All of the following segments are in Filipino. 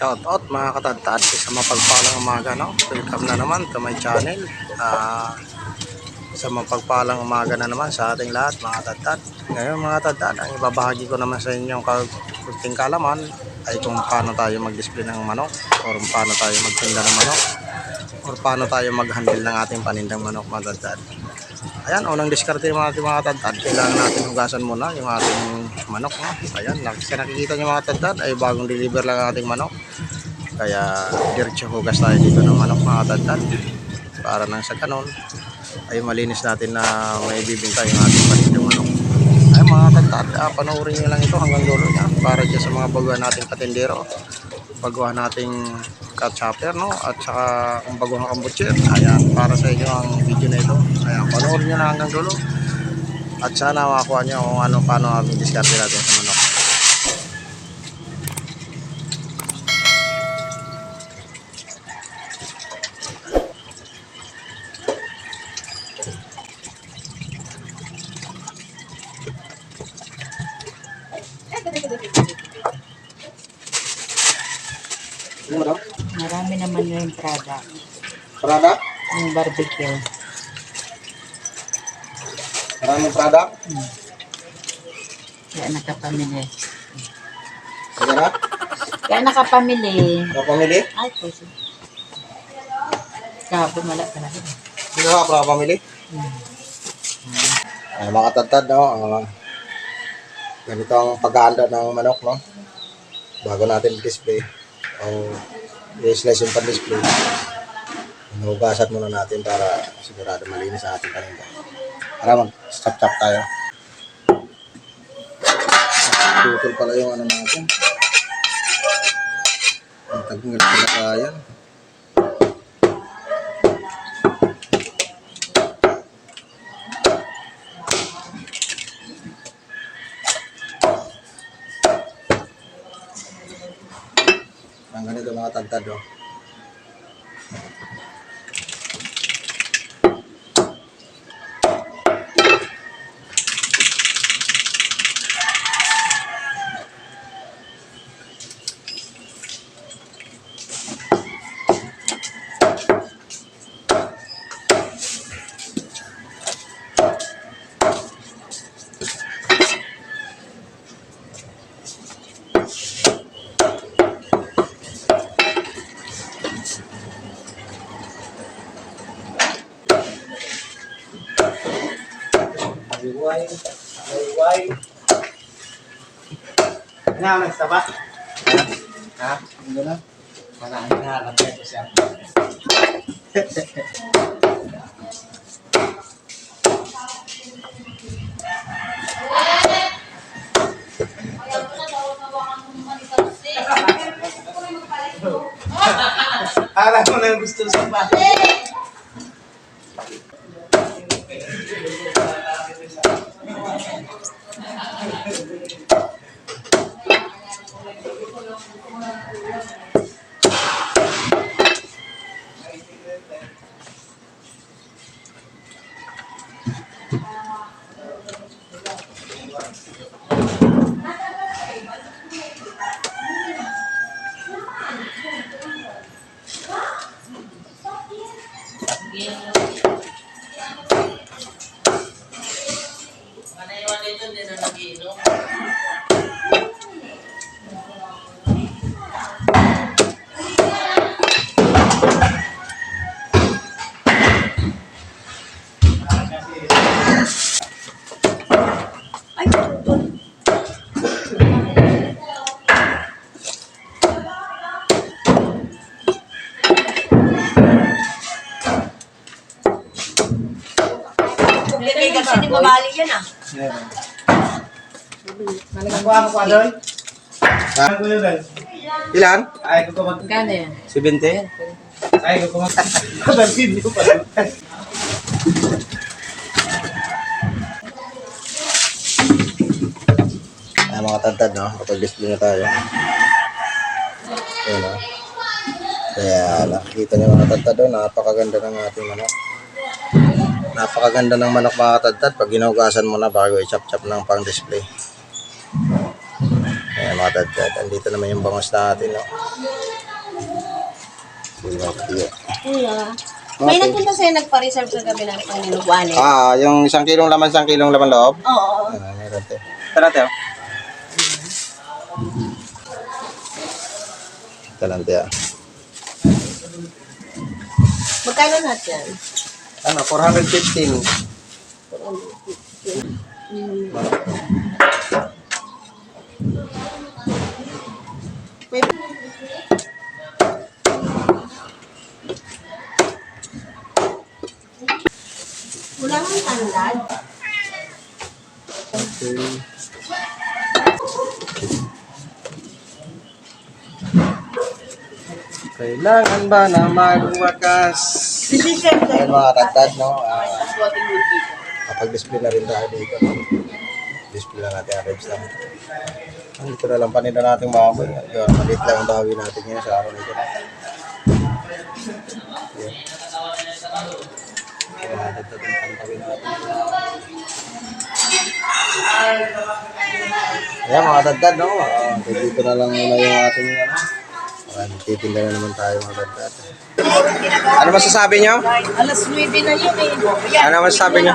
Shout out mga katadtad sa mapagpalang umaga, no? Welcome na naman to my channel. Sa mapagpalang umaga na naman sa ating lahat mga katadtad. Ngayon mga katadtad, ang ibabahagi ko naman sa inyong kunting kalaman ay kung paano tayo mag-display ng manok, or paano tayo magtinda ng manok, or paano tayo mag-handle ng ating panindang manok mga katadtad. Ayan, unang diskarte mga katadtad, kailangan natin hugasan muna yung ating manok, no? Ayan, nakikita nyo mga katadtad ay bagong deliver lang ang ating manok, kaya diretso hugas tayo dito ng manok mga katadtad, para nang sa kanon ay malinis natin na may bibinta yung ating panindang manok. Ay mga katadtad, panoorin nyo lang ito hanggang dulo niya, para dyan sa mga baguhan nating katindero, baguhan nating cut chopper, no? At saka ang baguhang kambutcher. Ayan, para sa inyo ang video na ito. Ayan, panoorin nyo na hanggang dulo at sana makakuha nyo kung paano ang diskarte natin sa manok. Marami naman yung product. Product? Yung barbecue. Maraming product? Kaya nakapamili. Sige na? Kaya nakapamili. Kapamili? Ay, puso. Kabo, malak talaga. Sino ka kapamili? Mga katadtad, no? Ganito ang paghahanda ng manok, no? Bago natin display o i-slice yung pan-display, hinugasan muna natin para sigurado malinis sa ating paninda. Para mag-chop-chop tayo. Tutol pala yung natin. Ang tagmil pala kaya. Ang ganito mga tagtad, oh. Ay. Nga, nagtaba? Ha? Ano na? Manahing nahanap ito siya. Alam mo na gusto sa pa. Kasi hindi mabali yan ah. Nakuha mo doon? Saan ko yun? Ilan? Ay, ko kumag... Magkano yan? 70? Ay, ko kumag... Kabalsin nyo pa. Ay mga tantad, no? Kapag display na tayo. Ayan, no? Kaya nakikita nyo mga tantad, no? Napakaganda ng ating manok. Napakaganda ng manok mga katadtad pag ginugasan mo na bago i-chop-chop ng pang-display. Ayan mga katadtad, andito naman yung bangos natin, no? Tilapia. Kuya. May nagpunta sa'yo nagpa-reserve sa gabi ng Panginoon. Yung 1 kilong laman, 1 kilong laman loob. Oo. Meron te. Ito natin, Ito lang te, Magkano natin? 415. May... Wala kang tandad. Okay. Kailangan ba na magwakas? Ayun mga katad, no? Kapag-display na rin tayo dito. Display na natin ang ribs lang. Dito na lang paninda natin baboy. Yun, malit lang ang bawi natin ngayon sa araw nito. Yun. Kaya natin ito ang pantawin natin. Ayan mga katad, no? Dito na lang muna yung ating titinda na naman tayo mga katad. Ano masasabi nyo? Alas 9 na yun eh. Ano masasabi nyo?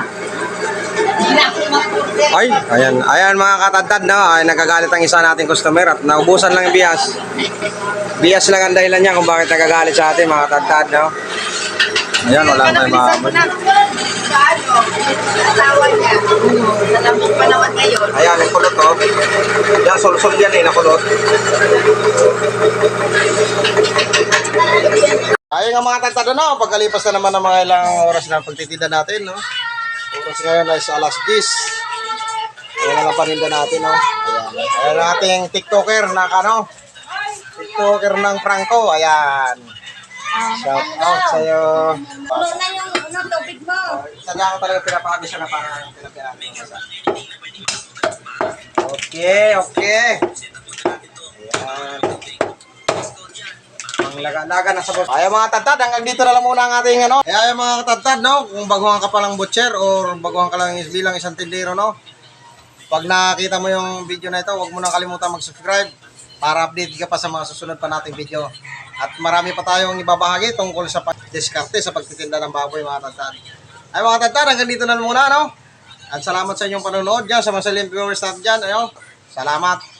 Ay, ayan mga katadtad, no? Ay, nagagalit ang isa nating customer at naubusan lang yung bias. Bias lang ang dahilan niya kung bakit nagagalit sa atin mga katadtad, no? Ayan, wala tayong mahamon. Asawa niya. Nalambog pa naman ngayon. Ayan, yung kulot, oh. Yan, sol-sol yan eh, nakulot. Ayun nga mga katadtad, no? Pagkalipas na naman ng mga ilang oras na pagtitinda natin, no? Oras ngayon ay sa alas 10. Ayan ang paninda natin, no? Ayan. Ayan ang ating TikToker na TikToker ng Franco. Ayan. Shout out sa'yo. Puno na yung tubig mo. Sadya ko talaga pinapakagod siya na parang pinapirami yung masa. Okay. Ayan. Ang laga-laga na sa boss. Ayaw mga tatad, hanggang dito na lang muna ang ating Ayaw mga tatad, no? Kung baguhan ka palang butcher or baguhan ka lang bilang isang tindero, no? Pag nakita mo yung video na ito, huwag mo nang kalimutan mag-subscribe para update ka pa sa mga susunod pa nating video. At marami pa tayong ibabahagi tungkol sa pag-diskarte sa pagtitinda ng baboy mga tatad. Ay mga tatad, hanggang dito na muna, no? At salamat sa inyong panonood dyan, sa mga salim viewers natin dyan. Salamat.